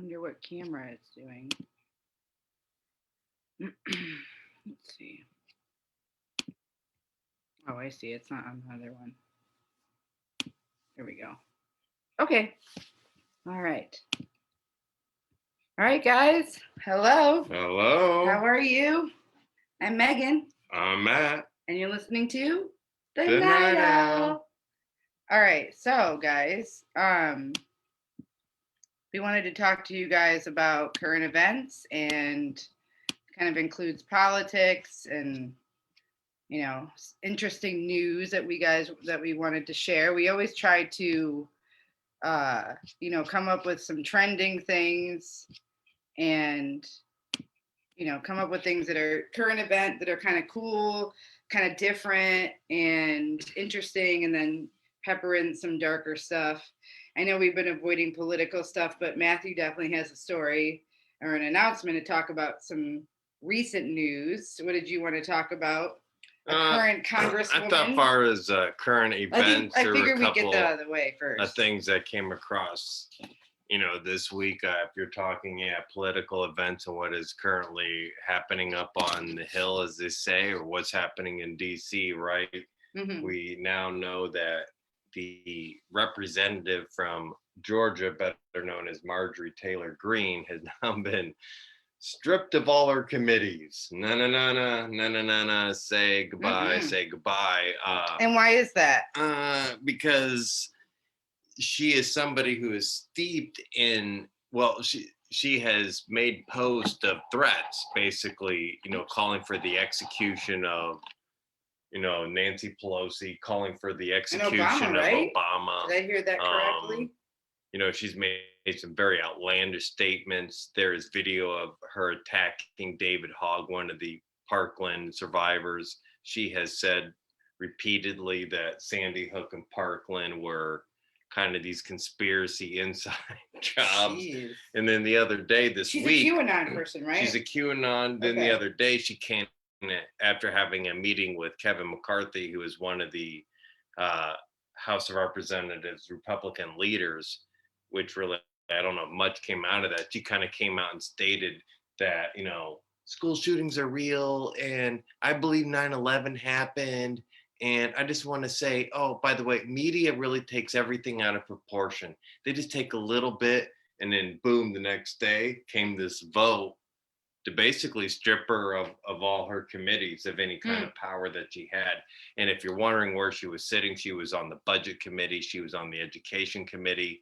Wonder what camera it's doing. Let's see. Oh, I see. It's not on the other one. Here we go. Okay. All right. All right, guys. Hello. Hello. How are you? I'm Megan. I'm Matt. And you're listening to The The Night Night Owl. Owl. All right. So, guys, we wanted to talk to you guys about current events, and kind of includes politics and interesting news that we wanted to share. We always try to come up with some trending things, and come up with things that are current event, that are kind of cool, kind of different and interesting, and then pepper in some darker stuff. I know we've been avoiding political stuff, but Matthew definitely has a story or an announcement to talk about some recent news. What did you want to talk about? A current congresswoman. I thought, far as current events, I there were figured a we'd couple get that out of the way first. of things that came across, this week. If you're talking, political events and what is currently happening up on the Hill, as they say, or what's happening in D.C., right? Mm-hmm. We now know that the representative from Georgia, better known as Marjorie Taylor Greene, has now been stripped of all her committees. Na, say goodbye, say goodbye. And why is that? Because she is somebody who is steeped in, she has made posts of threats, basically, calling for the execution of, Nancy Pelosi, calling for the execution Obama, right? of Obama. Did I hear that correctly? She's made some very outlandish statements. There is video of her attacking David Hogg, one of the Parkland survivors. She has said repeatedly that Sandy Hook and Parkland were kind of these conspiracy inside jobs. Jeez. And then the other day, she's a QAnon person, right? She's a QAnon. Then the other day, she came after having a meeting with Kevin McCarthy, who is one of the House of Representatives Republican leaders, which really, I don't know, much came out of that. She kind of came out and stated that, school shootings are real, and I believe 9/11 happened. And I just want to say, oh, by the way, media really takes everything out of proportion. They just take a little bit, and then boom, the next day came this vote to basically strip her of all her committees, of any kind of power that she had. And if you're wondering where she was sitting, she was on the budget committee, she was on the education committee.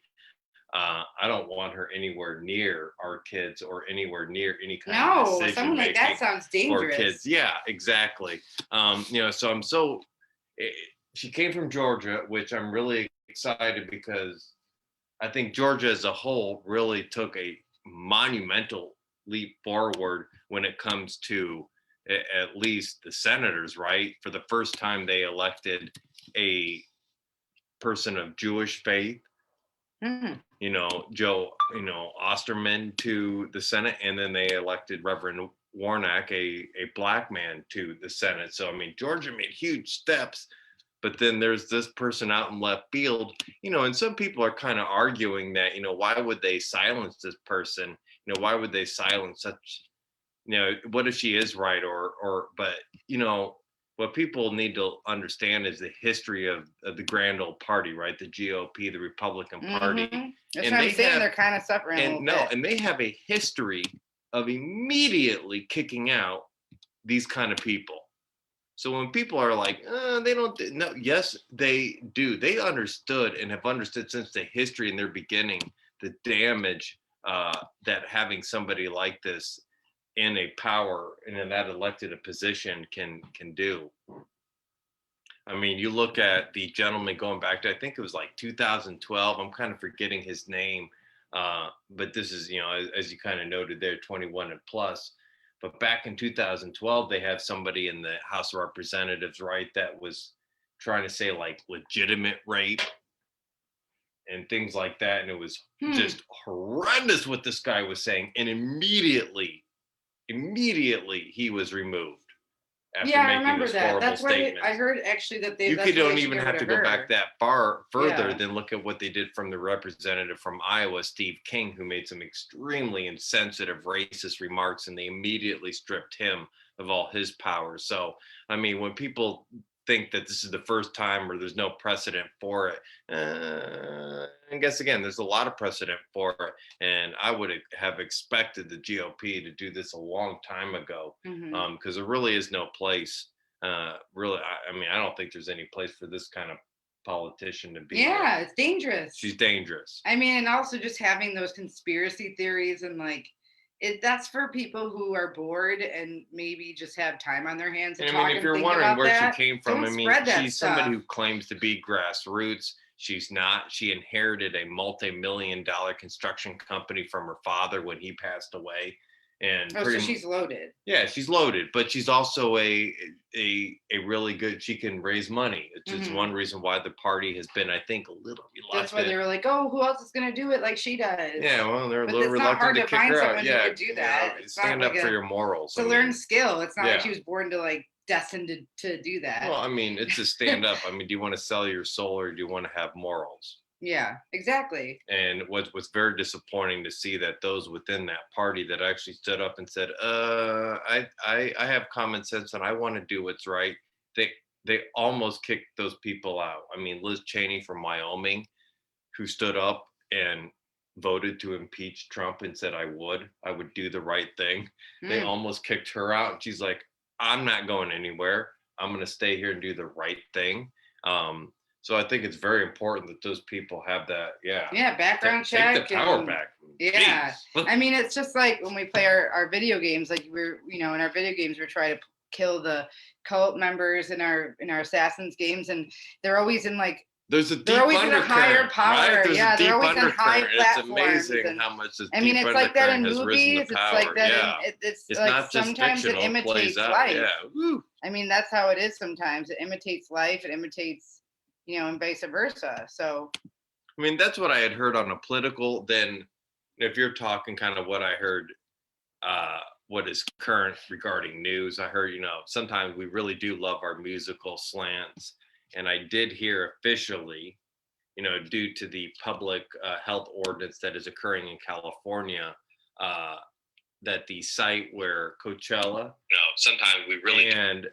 I don't want her anywhere near our kids or anywhere near any kind of decision. No, someone like that sounds dangerous. For kids, yeah, exactly. So I'm so. She came from Georgia, which I'm really excited, because I think Georgia as a whole really took a monumental leap forward when it comes to at least the senators, right? For the first time, they elected a person of Jewish faith, Joe, Osterman to the Senate, and then they elected Reverend Warnock, a black man, to the Senate. So, I mean, Georgia made huge steps, but then there's this person out in left field, and some people are kind of arguing that, why would they silence this person? Why would they silence such, what if she is right? But what people need to understand is the history of the grand old party, right? The GOP, the Republican Party. That's and what I'm saying. They're kind of suffering a little bit. And they have a history of immediately kicking out these kind of people. So when people are like, they don't, no, yes, they do. They understood and have understood since the history in their beginning, the damage that having somebody like this in a power and in that elected a position can do. I mean, you look at the gentleman going back to, I think it was like 2012. I'm kind of forgetting his name, but this is, as you kind of noted there, 21 and plus. But back in 2012, they had somebody in the House of Representatives, right, that was trying to say like legitimate rape and things like that. And it was just horrendous what this guy was saying. And immediately he was removed. after Yeah, I making remember those that. horrible That's why I statements. heard actually that they You that's could why don't they should even get have rid to of go her. back that far further Yeah. than look at what they did from the representative from Iowa, Steve King, who made some extremely insensitive racist remarks, and they immediately stripped him of all his powers. So, I mean, when people think that this is the first time or there's no precedent for it, I guess again, there's a lot of precedent for it, and I would have expected the GOP to do this a long time ago, Mhm. because there really is no place. Really, I mean, I don't think there's any place for this kind of politician to be there. Yeah, it's dangerous. She's dangerous. I mean, and also just having those conspiracy theories and like that's for people who are bored and maybe just have time on their hands to And I talk mean, if and you're think wondering about where she that. came from, Don't I mean, spread that she's somebody stuff. who claims to be grassroots. She's not. She inherited a multi-million-dollar construction company from her father when he passed away, and Oh, so she's loaded. yeah, she's loaded, but she's also a really good. She can raise money. It's just one reason why the party has been, I think, a little That's why reluctant. they were like, "Oh, who else is going to do it like she does?" Yeah, well, they're a But little it's not hard reluctant to to kick find her out. someone who Yeah, could do that. It's not stand like up for your morals. It's a learned skill. It's not like yeah. she was born to like destined to do that. Well, I mean, it's a stand up. I mean, do you want to sell your soul or do you want to have morals? Yeah, exactly. And what was very disappointing to see that those within that party that actually stood up and said, I have common sense and I want to do what's right. They almost kicked those people out. I mean, Liz Cheney from Wyoming, who stood up and voted to impeach Trump and said, I would do the right thing. They almost kicked her out. And she's like, I'm not going anywhere. I'm going to stay here and do the right thing. So I think it's very important that those people have that. Yeah, background check. Take the power back. Yeah. I mean, it's just like when we play our video games, like in our video games, we're trying to kill the cult members in our Assassins games, and they're always in like there's a deep they're always in a higher undercurrent, power. right? There's Yeah, a deep they're always on high undercurrent. It's platforms. amazing And how much this I mean, deep it's like that in undercurrent has risen movies. to It's power. like that Yeah. it's It's like not just sometimes it fictional, it plays imitates out. life. Yeah. Woo. I mean, that's how it is sometimes. It imitates life. It imitates, and vice versa. So, I mean, that's what I had heard on a political. Then, if you're talking kind of what I heard, what is current regarding news, I heard, sometimes we really do love our musical slants. And I did hear officially, due to the public health ordinance that is occurring in California, that the site where Coachella, sometimes we really and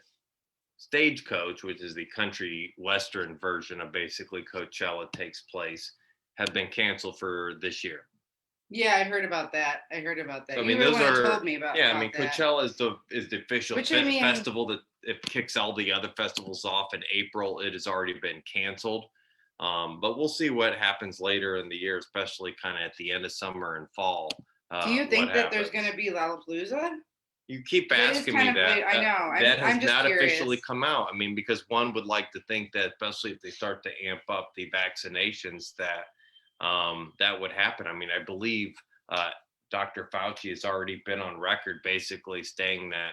Stagecoach, which is the country western version of basically Coachella, takes place, have been canceled for this year. Yeah, I heard about that. So, I mean, those are told me about. Yeah, about I mean, that. Coachella is the official Which, I mean, festival that it kicks all the other festivals off in April. It has already been canceled, but we'll see what happens later in the year, especially kind of at the end of summer and fall. Do you think that there's going to be Lollapalooza? You keep asking me that. I know. That has I'm just not curious. officially come out. I mean, because one would like to think that, especially if they start to amp up the vaccinations, that that would happen. I mean, I believe Dr. Fauci has already been on record basically saying that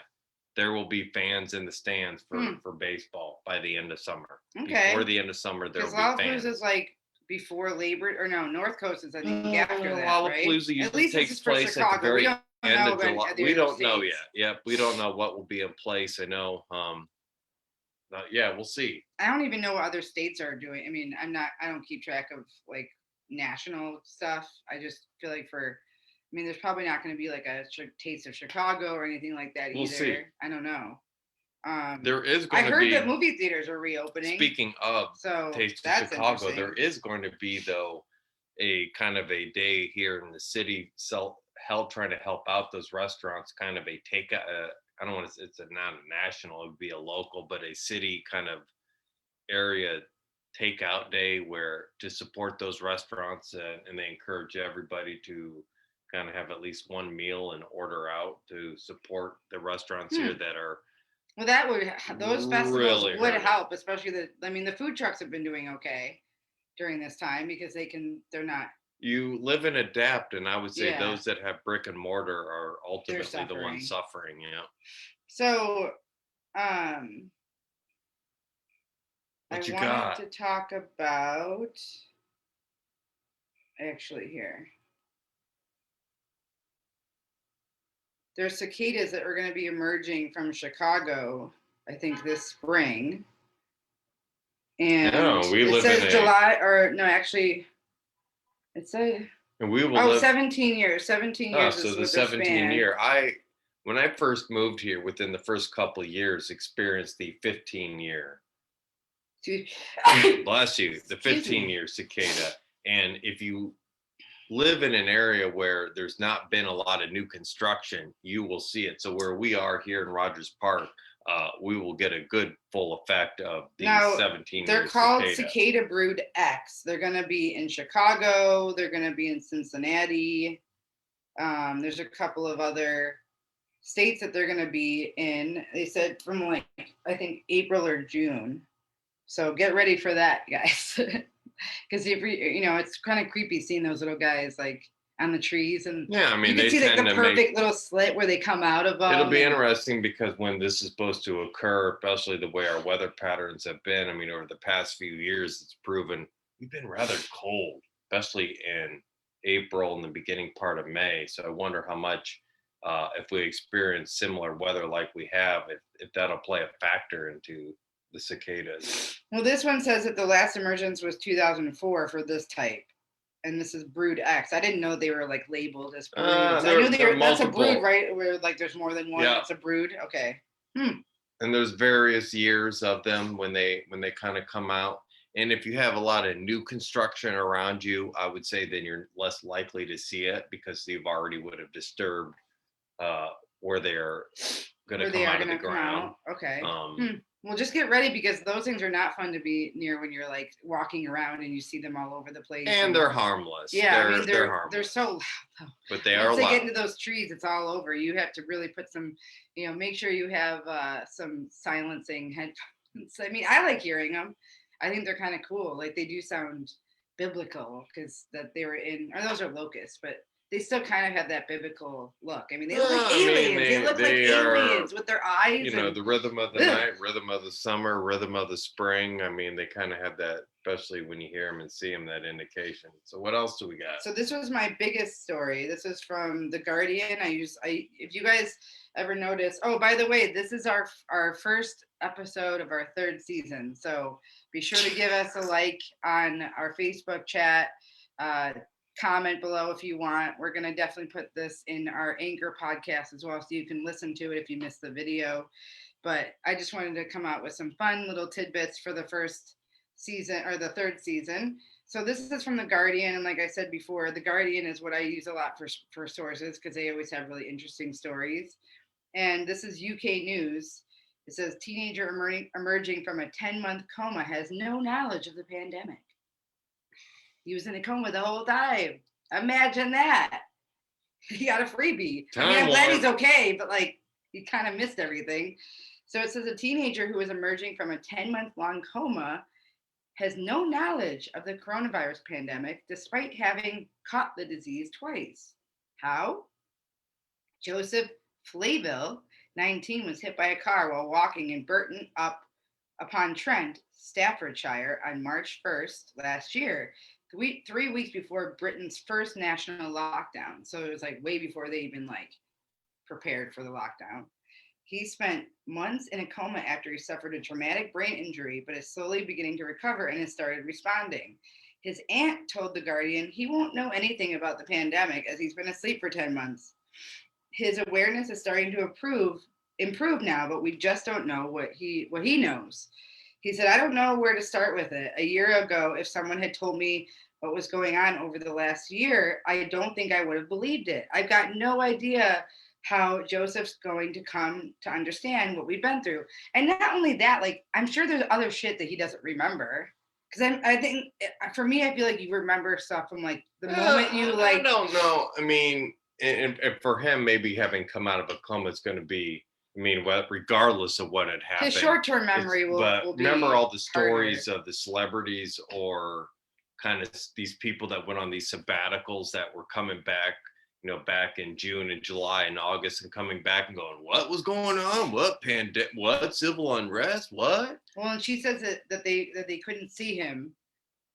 there will be fans in the stands for baseball by the end of summer. Okay. Before the end of summer, there will be fans. Lollapalooza is like before Labor, or no, North Coast is I think after that, right? Lollapalooza usually takes place at the very end of July. We don't know yet. Yep, we don't know what will be in place. I know. Yeah, we'll see. I don't even know what other states are doing. I mean, I don't keep track of like national stuff. I just feel like there's probably not going to be like a taste of Chicago or anything like that we'll either. See. I don't know. There is going to be. I heard that movie theaters are reopening. Speaking of Taste of Chicago, there is going to be though a kind of a day here in the city trying to help out those restaurants, kind of a I don't want to. It's not a national. It would be a local, but a city kind of area takeout day where to support those restaurants, and they encourage everybody to kind of have at least one meal and order out to support the restaurants here that are. Well, those festivals really would help, especially the food trucks have been doing okay during this time because they're not. You live and adapt, and I would say those that have brick and mortar are ultimately the ones suffering. Yeah. So, what you I got? wanted to talk about actually here. There's cicadas that are going to be emerging from Chicago I think this spring. And No, we it live says in July, or no, actually, it says, and we will oh, live. 17 years. 17 Oh, years so is the what their 17 span. year. When I first moved here, within the first couple of years, experienced the 15-year. Bless you, the 15-year cicada. And if you live in an area where there's not been a lot of new construction, you will see it. So where we are here in Rogers Park, we will get a good full effect of these Now, 17 they're year called cicada. Cicada Brood X. They're going to be in Chicago. They're going to be in Cincinnati. There's a couple of other states that they're going to be in. They said from like, I think April or June. So get ready for that, guys. Because if you know, it's kind of creepy seeing those little guys like on the trees, and Yeah, I mean, you can they see like tend the to perfect little slit where they come out of them. It'll be interesting because when this is supposed to occur, especially the way our weather patterns have been, I mean, over the past few years, it's proven we've been rather cold, especially in April and the beginning part of May. So I wonder how much, if we experience similar weather like we have, if that'll play a factor into the cicadas. Well, this one says that the last emergence was 2004 for this type. And this is Brood X. I didn't know they were like labeled as broods. I knew they were, that's a brood, right? Where like there's more than one. Yeah. It's a brood. Okay. And there's various years of them when they kind of come out. And if you have a lot of new construction around you, I would say then you're less likely to see it because you've already would have disturbed where they're going to come out of the ground. Okay. Well, just get ready because those things are not fun to be near when you're like walking around and you see them all over the place. And they're harmless. Yeah, I mean they're harmless. They're so loud though. But they are loud. Once they get into those trees, it's all over. You have to really put some, you know, make sure you have some silencing headphones. I mean, I like hearing them. I think they're kind of cool. Like they do sound biblical because that they were in, or those are locusts, but they still kind of have that biblical look. I mean, they look like aliens. They look like aliens with their eyes. You know, the rhythm of the night, rhythm of the summer, rhythm of the spring. I mean, they kind of have that, especially when you hear them and see them, that indication. So what else do we got? So this was my biggest story. This is from The Guardian. If you guys ever notice, oh, by the way, this is our first episode of our third season. So be sure to give us a like on our Facebook chat. Comment below if you want. We're going to definitely put this in our Anchor podcast as well, so you can listen to it if you missed the video. But I just wanted to come out with some fun little tidbits for the first season or the third season. So this is from The Guardian. And like I said before, The Guardian is what I use a lot for sources because they always have really interesting stories. And this is UK News. It says teenager emerging from a 10-month coma has no knowledge of the pandemic. He was in a coma the whole time. Imagine that. He got a freebie. I mean, I'm glad he's okay, but like he kind of missed everything. So it says a teenager who is emerging from a 10-month-long coma has no knowledge of the coronavirus pandemic despite having caught the disease twice. How? Joseph Flayville, 19, was hit by a car while walking in Burton upon Trent, Staffordshire on March 1st last year. 3 weeks before Britain's first national lockdown. So it was like way before they even like prepared for the lockdown. He spent months in a coma after he suffered a traumatic brain injury, but is slowly beginning to recover and has started responding. His aunt told The Guardian he won't know anything about the pandemic as he's been asleep for 10 months. His awareness is starting to improve now, but we just don't know what he knows. He said, I don't know where to start with it. A year ago, if someone had told me what was going on over the last year, I don't think I would have believed it. I've got no idea how Joseph's going to come to understand what we've been through. And not only that, like, I'm sure there's other shit that he doesn't remember. Because I think, for me, I feel like you remember stuff from, like, the moment you, like... I don't know. I mean, and for him, maybe having come out of a coma is going to be, I mean, regardless of what had happened. His short-term memory will be remember all the stories harder. of the celebrities or kind of these people that went on these sabbaticals that were coming back, you know, back in June and July and August and coming back and going, what was going on? What pandemic? What civil unrest? What? Well, and she says that they couldn't see him.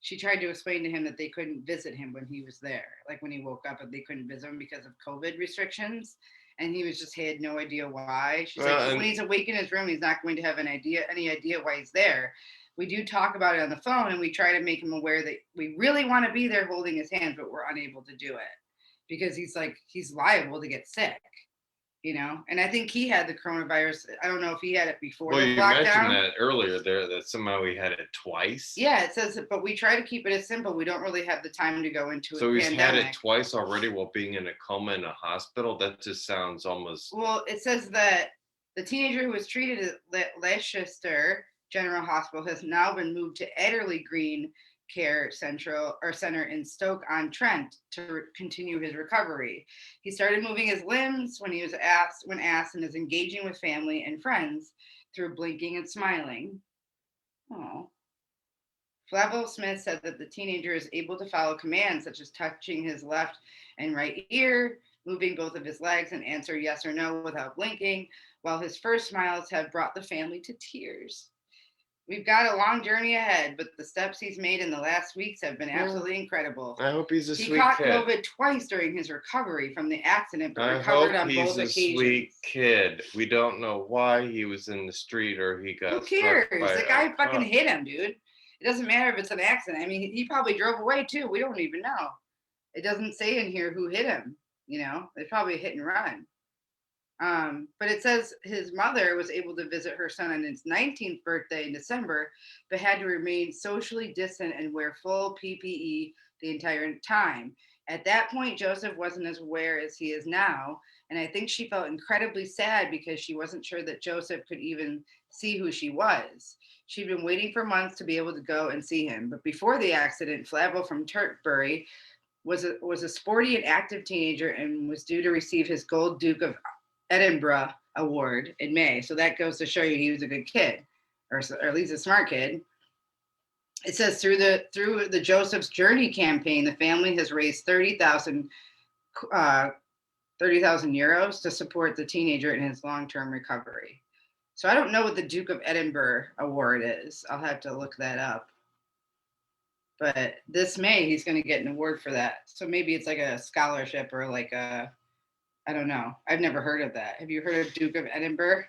She tried to explain to him that they couldn't visit him when he was there, like when he woke up, and they couldn't visit him because of COVID restrictions. and he was just had no idea why. She's Well, like, and- when he's awake in his room, he's not going to have any idea why he's there. We do talk about it on the phone, and we try to make him aware that we really want to be there holding his hands, but we're unable to do it because he's liable to get sick, you know. And I think he had the coronavirus. I don't know if he had it before Well, the you lockdown. mentioned that earlier there, that somehow he had it twice. Yeah, it says, but we try to keep it as simple. We don't really have the time to go into So a he's pandemic. had it twice already while being in a coma in a hospital. That just sounds almost. Well, it says that the teenager who was treated at Leicester General Hospital has now been moved to Adderley Green Care Center in Stoke-on-Trent to continue his recovery. He started moving his limbs when asked, and is engaging with family and friends through blinking and smiling. Oh. Flavel Smith said that the teenager is able to follow commands such as touching his left and right ear, moving both of his legs, and answer yes or no without blinking, while his first smiles have brought the family to tears. We've got a long journey ahead, but the steps he's made in the last weeks have been absolutely incredible. I hope he's a He sweet caught kid. COVID twice during his recovery from the accident, but I recovered hope on he's both a occasions. sweet kid. We don't know why he was in the street or he got. Who cares? Struck by The a guy fucking car. hit him, dude. It doesn't matter if it's an accident. I mean, he probably drove away too. We don't even know. It doesn't say in here who hit him. You know, it's probably a hit and run. But it says his mother was able to visit her son on his 19th birthday in December, but had to remain socially distant and wear full PPE the entire time. At that point, Joseph wasn't as aware as he is now, and I think she felt incredibly sad because she wasn't sure that Joseph could even see who she was. She'd been waiting for months to be able to go and see him, but before the accident, Flavel from Turkbury was a sporty and active teenager and was due to receive his Gold Duke of Edinburgh Award in May. So that goes to show you he was a good kid, or at least a smart kid. It says through the Joseph's Journey campaign, the family has raised 30,000 euros to support the teenager in his long-term recovery. So I don't know what the Duke of Edinburgh Award is. I'll have to look that up. But this May, he's going to get an award for that. So maybe it's like a scholarship or like a, I don't know. I've never heard of that. Have you heard of Duke of Edinburgh?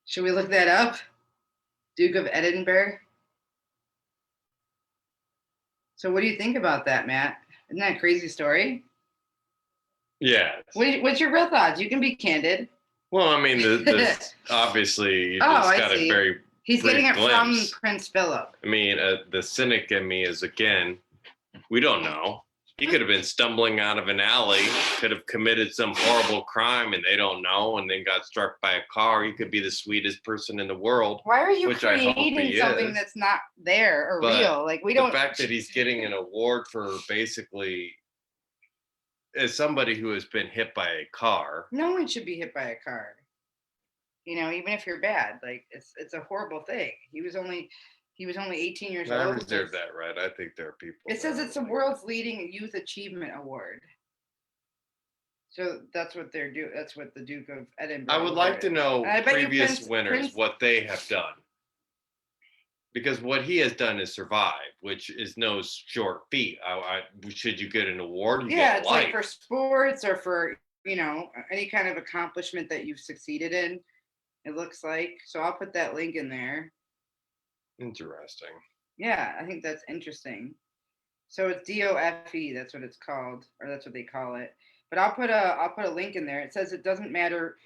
Should we look that up? Duke of Edinburgh. So what do you think about that, Matt? Isn't that a crazy story? Yeah. What's your real thoughts? You can be candid. Well, I mean, obviously, you Oh, just I got see. a very. He's brief getting it glimpse. from Prince Philip. I mean, the cynic in me is, again, we don't know. He could have been stumbling out of an alley, could have committed some horrible crime, and they don't know, and then got struck by a car. He could be the sweetest person in the world. Why are you Which I hope creating he something is. that's not there or But real? Like we don't. The fact that he's getting an award for basically, as somebody who has been hit by a car. No one should be hit by a car. You know, even if you're bad, like it's a horrible thing. He was only 18 years I old. reserve that right. I think there are people. It says that it's the are like world's leading youth achievement award. So that's what they're doing. That's what the Duke of Edinburgh. I would like to know I bet you previous winners Prince- what they have done. Because what he has done is survive, which is no short feat. Should you get an award? You Yeah, get it's life. like for sports or for, you know, any kind of accomplishment that you've succeeded in, it looks like. So I'll put that link in there. Interesting. Yeah, I think that's interesting. So it's DOFE, that's what it's called, or that's what they call it. But I'll put a link in there. It says it doesn't matter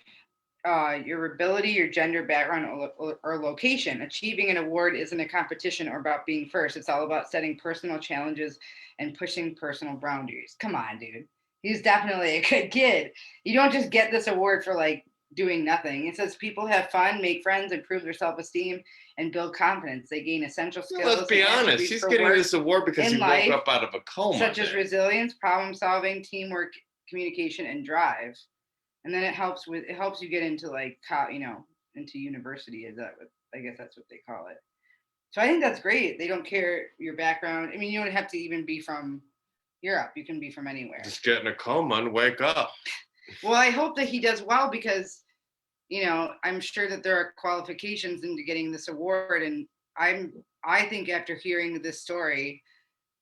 your ability, your gender, background, or location. Achieving an award isn't a competition or about being first. It's all about setting personal challenges and pushing personal boundaries. Come on, dude. He's definitely a good kid. You don't just get this award for like doing nothing. It says people have fun, make friends, improve their self-esteem, and build confidence. They gain essential skills. Let's be and honest. attributes He's for getting work this award because in he life, woke up out of a coma. such as then. resilience, problem solving, teamwork, communication, and drive. And then it helps you get into like into university. I guess that's what they call it. So I think that's great. They don't care your background. I mean, you don't have to even be from Europe. You can be from anywhere. Just get in a coma and wake up. Well, I hope that he does well because, you know, I'm sure that there are qualifications into getting this award. And I think after hearing this story,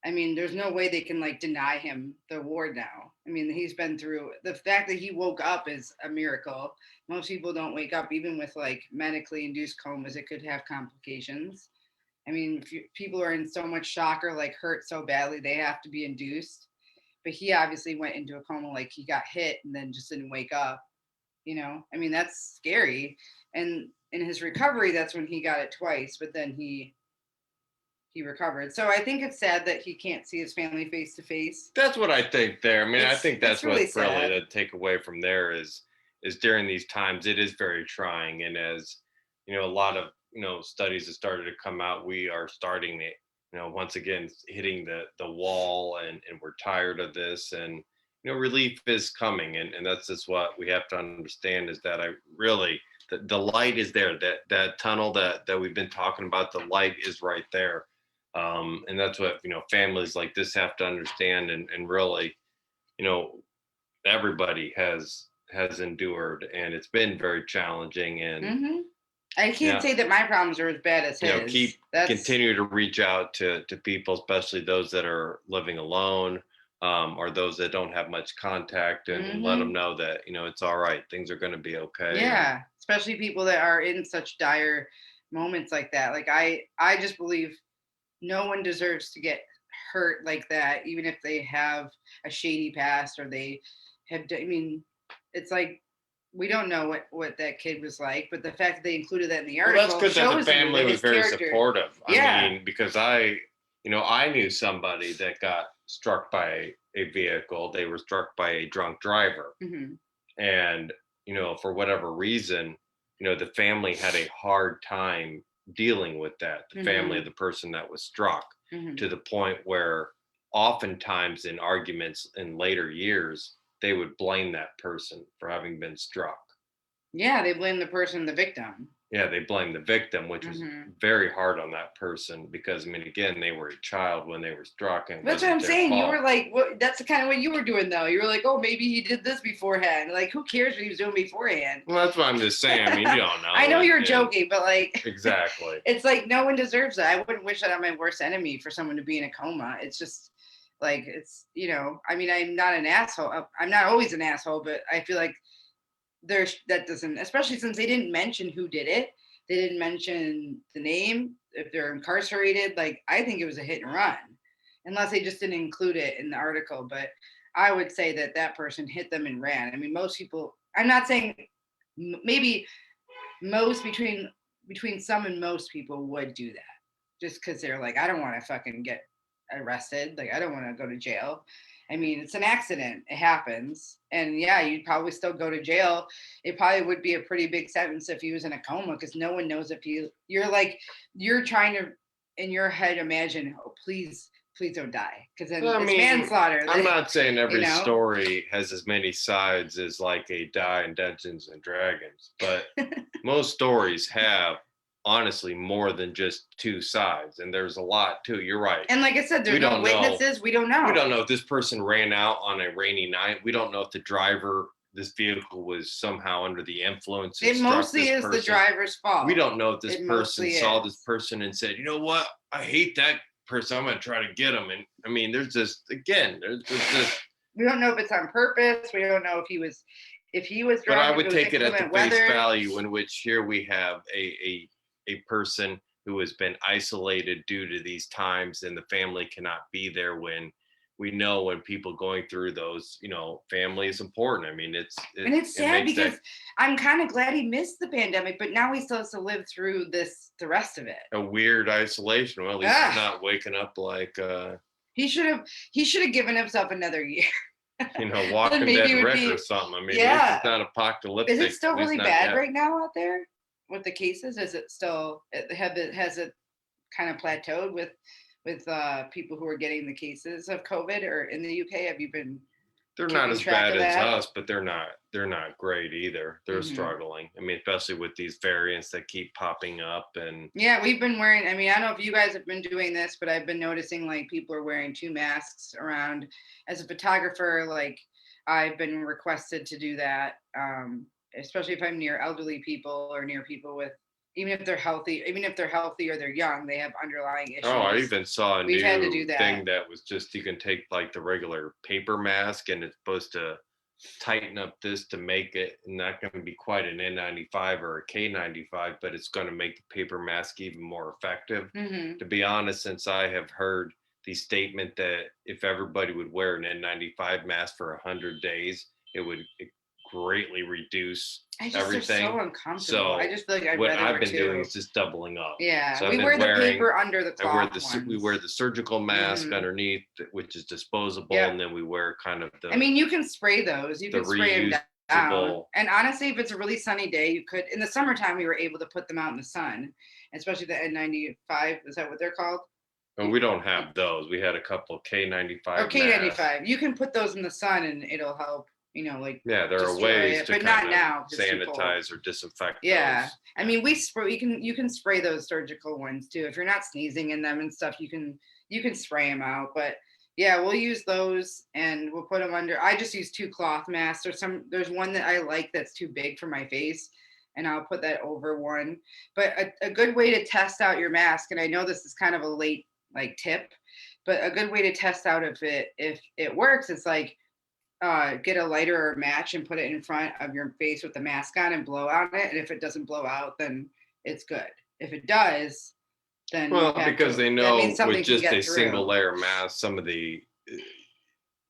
I mean, there's no way they can like deny him the award now. I mean, he's been through, the fact that he woke up is a miracle. Most people don't wake up, even with like medically induced comas, it could have complications. I mean, if people are in so much shock or like hurt so badly, they have to be induced. But he obviously went into a coma, like he got hit and then just didn't wake up. I mean, that's scary. And in his recovery, that's when he got it twice, but then he recovered. So I think it's sad that he can't see his family face to face. That's what I think there. I mean, I think that's really what really sad. the takeaway from there is during these times it is very trying. And as a lot of studies have started to come out, we are starting it, once again hitting the wall, and we're tired of this, and relief is coming, and that's just what we have to understand, is that I really the light is there, that tunnel that we've been talking about, the light is right there. And that's what families like this have to understand, and really, everybody has endured, and it's been very challenging. And I can't say that my problems are as bad as his. Continue to reach out to people, especially those that are living alone, or those that don't have much contact, and let them know that it's all right, things are going to be okay. Yeah, especially people that are in such dire moments like that. Like I just believe no one deserves to get hurt like that, even if they have a shady past or they have. I mean, it's like we don't know what that kid was like, but the fact that they included that in the article, well, that's good that the family was very supportive. Yeah. I mean, because I knew somebody that got struck by a vehicle. They were struck by a drunk driver, and for whatever reason, the family had a hard time dealing with that. The family of the person that was struck, to the point where oftentimes in arguments in later years, they would blame that person for having been struck. Yeah, they blame the person, the victim. Yeah, they blame the victim, which was very hard on that person, because I mean, again, they were a child when they were struck, and that's what I'm saying. Fault. You were like, what? That's the kind of what you were doing, though. You were like, oh, maybe he did this beforehand. Like, who cares what he was doing beforehand? Well, that's what I'm just saying. I mean, you don't know. I know you're joking, but like, exactly. It's like no one deserves that. I wouldn't wish that on my worst enemy, for someone to be in a coma. It's just like it's I mean, I'm not an asshole. I'm not always an asshole, but I feel like that doesn't, especially since they didn't mention who did it. They didn't mention the name, if they're incarcerated. Like, I think it was a hit and run, unless they just didn't include it in the article. But I would say that person hit them and ran. I mean, most people, I'm not saying, maybe most between some and most people would do that, just because they're like, I don't want to fucking get arrested. Like, I don't want to go to jail. I mean, it's an accident. It happens. And yeah, you'd probably still go to jail. It probably would be a pretty big sentence if he was in a coma, because no one knows if you're trying to, in your head, imagine, oh, please don't die. Because then it's manslaughter. I'm not saying every story has as many sides as like a Die in Dungeons and Dragons, but most stories have, honestly, more than just two sides, and there's a lot too. You're right. And like I said, there's no witnesses. We don't know. We don't know if this person ran out on a rainy night. We don't know if the driver, this vehicle, was somehow under the influence. It mostly is the driver's fault. We don't know if this person saw this person and said, you know what, I hate that person, I'm going to try to get him. And I mean, there's just we don't know if it's on purpose. We don't know if he was driving. But I would take it at the face value, in which here we have a person who has been isolated due to these times, and the family cannot be there when we know when people going through those, family is important. I mean, it's sad, because I'm kind of glad he missed the pandemic, but now he still has to live through the rest of it. A weird isolation. Well, at least he's not waking up like he should have given himself another year. Walking Dead Rick or something. I mean, this is not apocalyptic. Is it still really bad right now out there with the cases? Is it still, has it kind of plateaued with people who are getting the cases of COVID, or in the UK? Have you been? They're not as bad as us, but they're not great either. They're struggling. I mean, especially with these variants that keep popping up. And yeah, we've been wearing, I mean, I don't know if you guys have been doing this, but I've been noticing like people are wearing 2 masks around. As a photographer, like I've been requested to do that, especially if I'm near elderly people or near people with even if they're healthy or they're young, they have underlying issues. Oh, I even saw a We've had to new do that. thing that was just you can take like the regular paper mask and it's supposed to tighten up this to make it not going to be quite an N95 or a K95, but it's going to make the paper mask even more effective. Mm-hmm. To be honest, since I have heard the statement that if everybody would wear an N95 mask for 100 days, it would greatly reduce everything. They're so uncomfortable. So I just feel like what I've been doing is just doubling up. Yeah, so we wear the paper under the cloth we wear the surgical mask mm-hmm. underneath, which is disposable, yep. and then we wear kind of the. I mean, you can spray those. You can spray them down. And honestly, if it's a really sunny day, you could. In the summertime, we were able to put them out in the sun, especially the N95. Is that what they're called? And we don't have those. We had a couple K95. Or K95. Masks. You can put those in the sun, and it'll help. Like yeah, there are ways to but not now, sanitize or disinfect. Yeah, those. I mean, we spray. You can spray those surgical ones too. If you're not sneezing in them and stuff, you can spray them out. But yeah, we'll use those and we'll put them under. I just use 2 cloth masks. There's one that I like that's too big for my face, and I'll put that over one. But a good way to test out your mask, and I know this is kind of a late tip, but a good way to test out if it works is get a lighter or a match and put it in front of your face with the mask on and blow on it. And if it doesn't blow out, then it's good. If it does, then because they know with just a single layer mask, some of the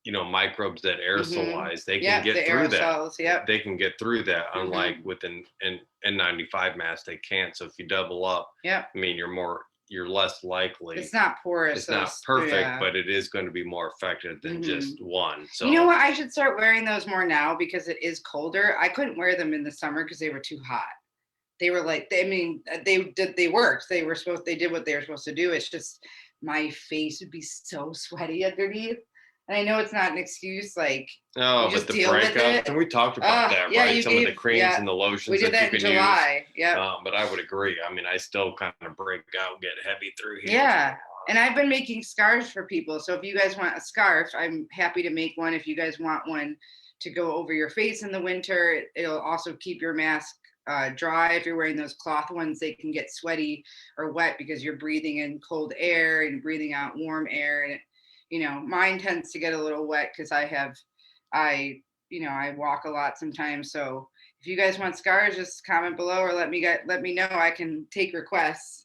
microbes that aerosolize, they can get through that. Yep. They can get through that. Unlike with an N95 mask, they can't. So if you double up, I mean, you're less likely. It's not porous. It's not perfect, but it is going to be more effective than just one. So you know what? I should start wearing those more now because it is colder. I couldn't wear them in the summer because they were too hot. They were they worked. They did what they were supposed to do. It's just my face would be so sweaty underneath. And I know it's not an excuse, but the breakup, and we talked about that, right? Some of the creams and the lotions we did that in July. Yeah. But I would agree. I mean, I still kind of break out, get heavy through here. Yeah. And I've been making scarves for people. So if you guys want a scarf, I'm happy to make one. If you guys want one to go over your face in the winter, it'll also keep your mask dry. If you're wearing those cloth ones, they can get sweaty or wet because you're breathing in cold air and breathing out warm air. And mine tends to get a little wet because I walk a lot sometimes. So if you guys want scarves, just comment below or let me know. I can take requests.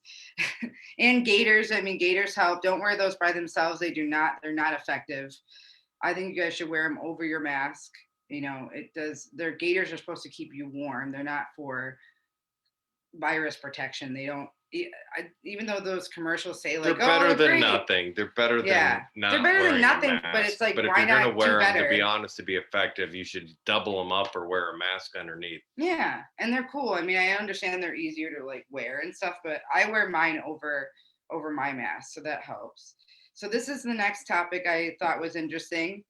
And gaiters. I mean, gaiters help. Don't wear those by themselves. They're not effective. I think you guys should wear them over your mask. Their gaiters are supposed to keep you warm. They're not for virus protection. They don't. Even though those commercials say they're better than nothing. They're better than not. They're better than nothing. But it's but why if you're gonna wear them, better? to be honest, to be effective, you should double them up or wear a mask underneath. Yeah, and they're cool. I mean, I understand they're easier to wear and stuff, but I wear mine over my mask, so that helps. So this is the next topic I thought was interesting.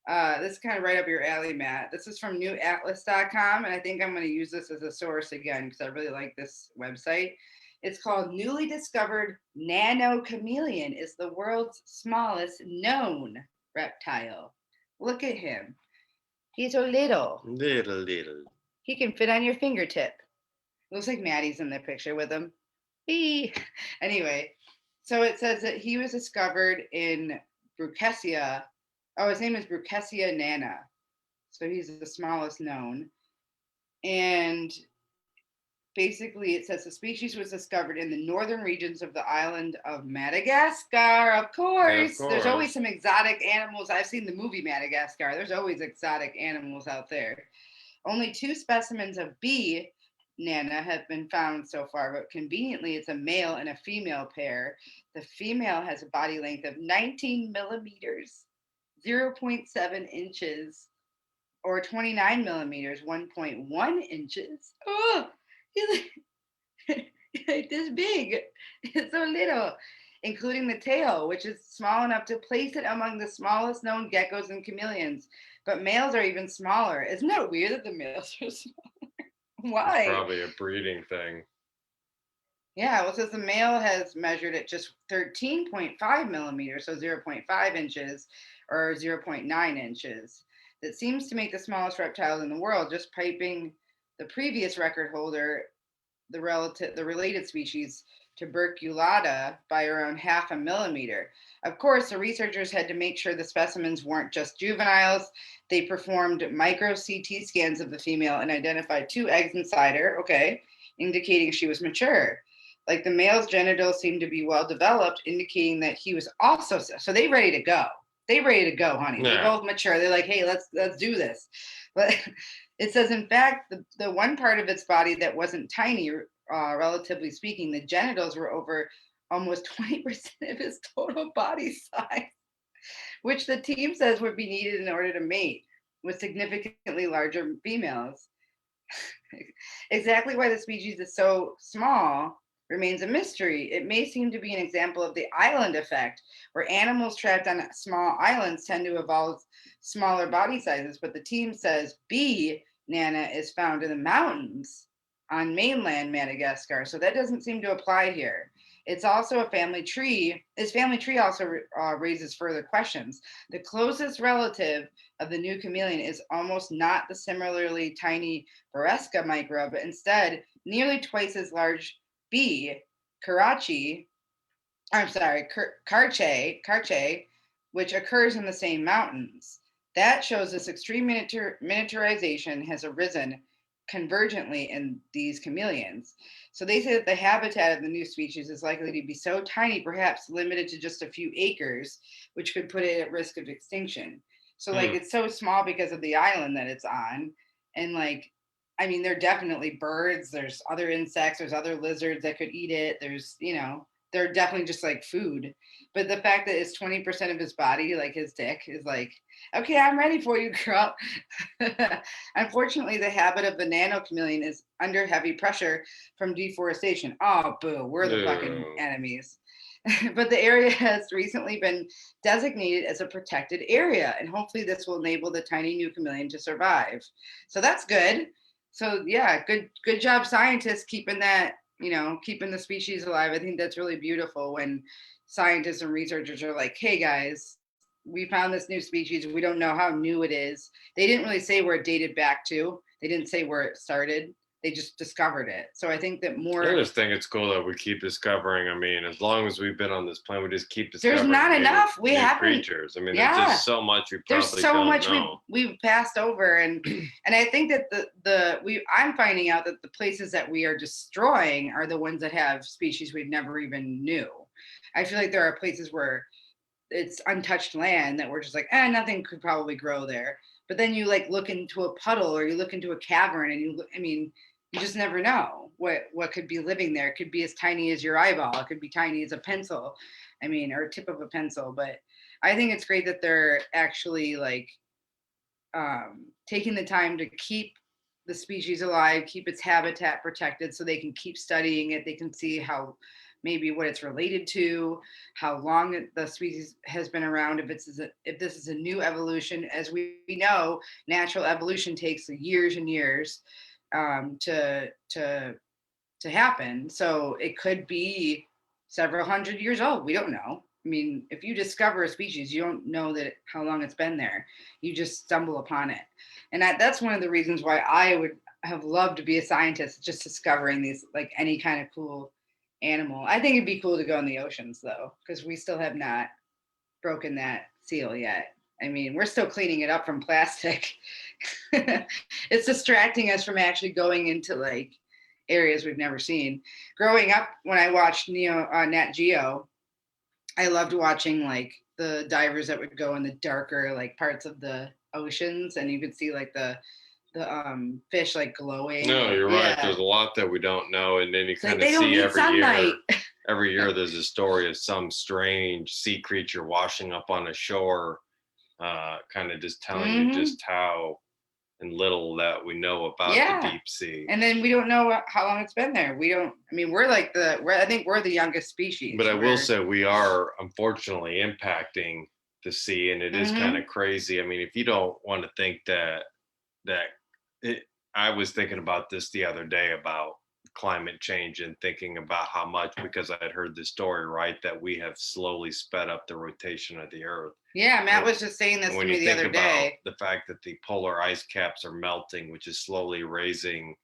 This is kind of right up your alley, Matt. This is from newatlas.com, and I think I'm going to use this as a source again because I really like this website. It's called Newly Discovered Nano Chameleon is the world's smallest known reptile. Look at him. He's so little. Little. He can fit on your fingertip. Looks like Maddie's in the picture with him. Anyway, so it says that he was discovered in Brucessia. Oh, his name is Brucessia nana. So he's the smallest known. And basically, it says the species was discovered in the northern regions of the island of Madagascar. Of course. There's always some exotic animals. I've seen the movie Madagascar. There's always exotic animals out there. Only 2 specimens of B. nana have been found so far, but conveniently, it's a male and a female pair. The female has a body length of 19 millimeters, 0.7 inches, or 29 millimeters, 1.1 inches. Oh! He's like this big. It's so little, including the tail, which is small enough to place it among the smallest known geckos and chameleons. But males are even smaller. Isn't that weird that the males are smaller? Why? It's probably a breeding thing. Yeah, well, it says the male has measured at just 13.5 millimeters, so 0.5 inches or 0.9 inches. That seems to make the smallest reptile in the world, just piping the previous record holder the related species tuberculata by around 0.5 millimeter. Of course, the researchers had to make sure the specimens weren't just juveniles. They performed micro CT scans of the female and identified 2 eggs inside her, okay, indicating she was mature. Like the male's genitals seemed to be well developed, indicating that he was also, so they ready to go. They ready to go, honey. Yeah. They both mature. They're like, hey, let's do this. But it says, in fact, the one part of its body that wasn't tiny, relatively speaking, the genitals were over almost 20% of his total body size, which the team says would be needed in order to mate with significantly larger females. Exactly why the species is so small remains a mystery. It may seem to be an example of the island effect, where animals trapped on small islands tend to evolve smaller body sizes, but the team says B. nana is found in the mountains on mainland Madagascar, so that doesn't seem to apply here. It's also a family tree. This family tree also raises further questions. The closest relative of the new chameleon is almost not the similarly tiny Beresca microbe, but instead nearly twice as large B. Karachi, Karche, which occurs in the same mountains. That shows this extreme miniaturization has arisen convergently in these chameleons. So they say that the habitat of the new species is likely to be so tiny, perhaps limited to just a few acres, which could put it at risk of extinction. So like it's so small because of the island that it's on. And like, I mean, there are definitely birds, there's other insects, there's other lizards that could eat it. There's, they're definitely just like food. But the fact that it's 20% of his body, like his dick, is like, okay, I'm ready for you, girl. Unfortunately, the habit of the nano chameleon is under heavy pressure from deforestation. Oh, boo, we're the fucking enemies. But the area has recently been designated as a protected area, and hopefully this will enable the tiny new chameleon to survive. So that's good. So yeah, good job, scientists, keeping that, keeping the species alive. I think that's really beautiful when scientists and researchers are like, hey guys, we found this new species. We don't know how new it is. They didn't really say where it dated back to. They didn't say where it started. They just discovered it. So I think that more. I just think it's cool that we keep discovering. I mean, as long as we've been on this planet, we just keep discovering. There's not enough. We haven't. Creatures. I mean, there's just so much we probably don't know. We've passed over, and I think that I'm finding out that the places that we are destroying are the ones that have species we've never even knew. I feel like there are places where it's untouched land that we're just like, nothing could probably grow there. But then you like look into a puddle or you look into a cavern and you just never know what could be living there. It could be as tiny as your eyeball. It could be tiny as a pencil. Or a tip of a pencil. But I think it's great that they're actually like taking the time to keep the species alive, keep its habitat protected so they can keep studying it. They can see how maybe what it's related to, how long the species has been around, if this is a new evolution. As we know, natural evolution takes years and years to happen. So it could be several hundred years old. We don't know. I mean, if you discover a species, you don't know how long it's been there. You just stumble upon it. And that's one of the reasons why I would have loved to be a scientist, just discovering these, like any kind of cool animal. I think it'd be cool to go in the oceans though, because we still have not broken that seal yet. I mean, we're still cleaning it up from plastic. It's distracting us from actually going into like areas we've never seen. Growing up, when I watched Nat Geo, I loved watching like the divers that would go in the darker like parts of the oceans, and you could see like the fish like glowing. No, you're right. There's a lot that we don't know, and then you kind of see every year. Every year, there's a story of some strange sea creature washing up on a shore, kind of just telling you just how and little that we know about the deep sea. And then we don't know how long it's been there. We don't. I mean, I think we're the youngest species. But I will say we are unfortunately impacting the sea, and it is kind of crazy. I mean, if you don't want to think I was thinking about this the other day about climate change and thinking about how much, because I had heard the story, right, that we have slowly sped up the rotation of the earth. Yeah, Matt was just saying this to me the other day. The fact that the polar ice caps are melting, which is slowly raising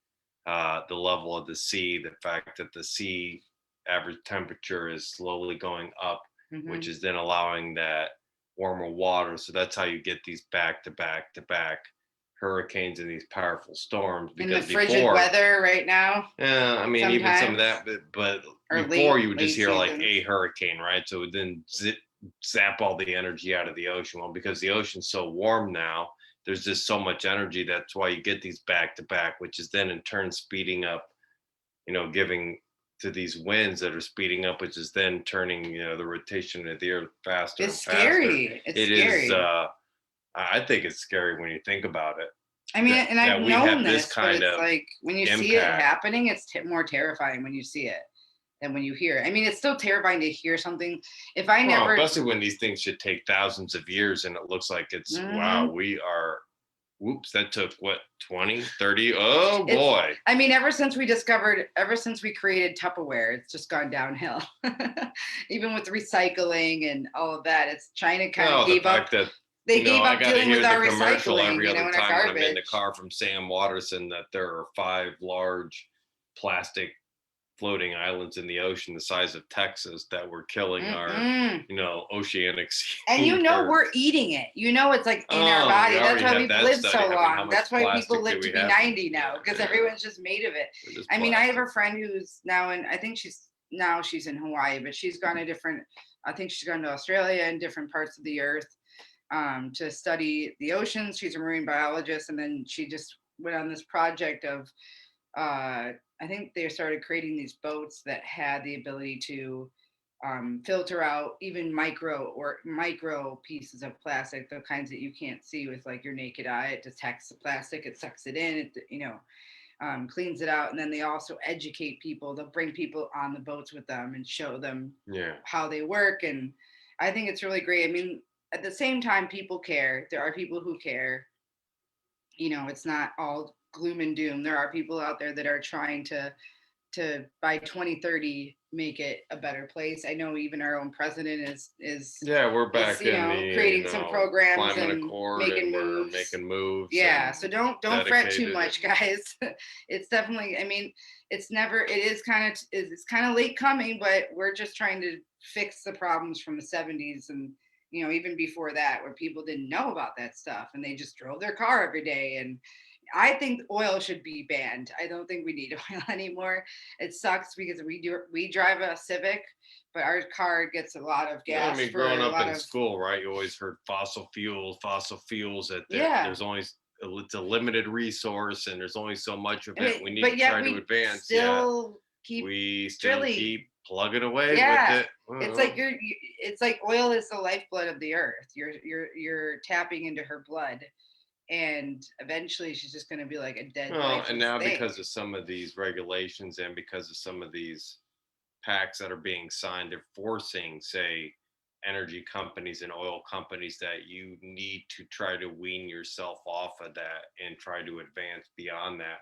the level of the sea, the fact that the sea average temperature is slowly going up, which is then allowing that warmer water. So that's how you get these back to back to back hurricanes and these powerful storms. In the Because frigid before, weather right now. yeah, I mean, even some of that, but before you would just hear like a hurricane, right? So it would then zap all the energy out of the ocean. Well, because the ocean's so warm now, there's just so much energy. That's why you get these back to back, which is then in turn speeding up, giving to these winds that are speeding up, which is then turning, the rotation of the earth faster and faster. Scary. It's scary. I think it's scary when you think about it. I mean, and I've known this, but it's like when you see it happening, it's more terrifying when you see it than when you hear it. I mean, it's still terrifying to hear something. If I never, especially when these things should take thousands of years and it looks like it's, wow, whoops, that took what, 20, 30? Oh boy. I mean, ever since we created Tupperware, it's just gone downhill. Even with recycling and all of that, it's China kind of gave up. They gave up dealing with our recycling, every other and time our when garbage. I'm in the car from Sam Waterson that there are 5 large plastic floating islands in the ocean the size of Texas that were killing our, oceanic sea. And we're eating it. It's like in our body. That's why we've lived so long. That's why people live to be 90 now, because everyone's just made of it. I mean, I have a friend who's now I think she's in Hawaii, but she's gone I think she's gone to Australia and different parts of the earth to study the oceans. She's a marine biologist, and then she just went on this project of I think they started creating these boats that had the ability to filter out even micro pieces of plastic, the kinds that you can't see with like your naked eye. It detects the plastic, it sucks it in, it cleans it out, and then they also educate people. They'll bring people on the boats with them and show them how they work, and I think it's really great. I mean, at the same time, people care. There are people who care. It's not all gloom and doom. There are people out there that are trying to by 2030 make it a better place. I know even our own president is we're back in creating some programs and making moves. Making moves. Yeah, so don't fret too much, guys. It's definitely, I mean, it's kind of late coming, but we're just trying to fix the problems from the 70s and even before that, where people didn't know about that stuff and they just drove their car every day. And I think oil should be banned. I don't think we need oil anymore. It sucks because we drive a Civic, but our car gets a lot of gas. I mean, growing up in school, right? You always heard fossil fuels. That there's only it's a limited resource, and there's only so much of it. We need to try to advance. We still keep plugging away with it. It's like it's like oil is the lifeblood of the earth. You're tapping into her blood. And eventually she's just going to be like a dead. And now because of some of these regulations and because of some of these pacts that are being signed, they're forcing, say, energy companies and oil companies that you need to try to wean yourself off of that and try to advance beyond that,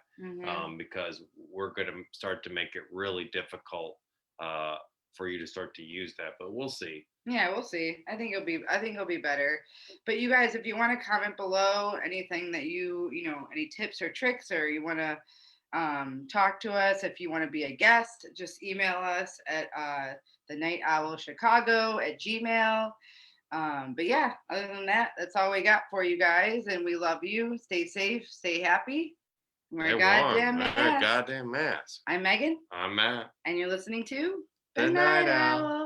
because we're going to start to make it really difficult for you to start to use that. But we'll see. Yeah, we'll see. I think it'll be better. But you guys, if you want to comment below anything that any tips or tricks, or you want to talk to us, if you want to be a guest, just email us at thenightowlchicago@gmail. But yeah, other than that, that's all we got for you guys, and we love you. Stay safe, stay happy. Wear a goddamn mask. Mask. I'm Megan. I'm Matt. And you're listening to The Night Owl.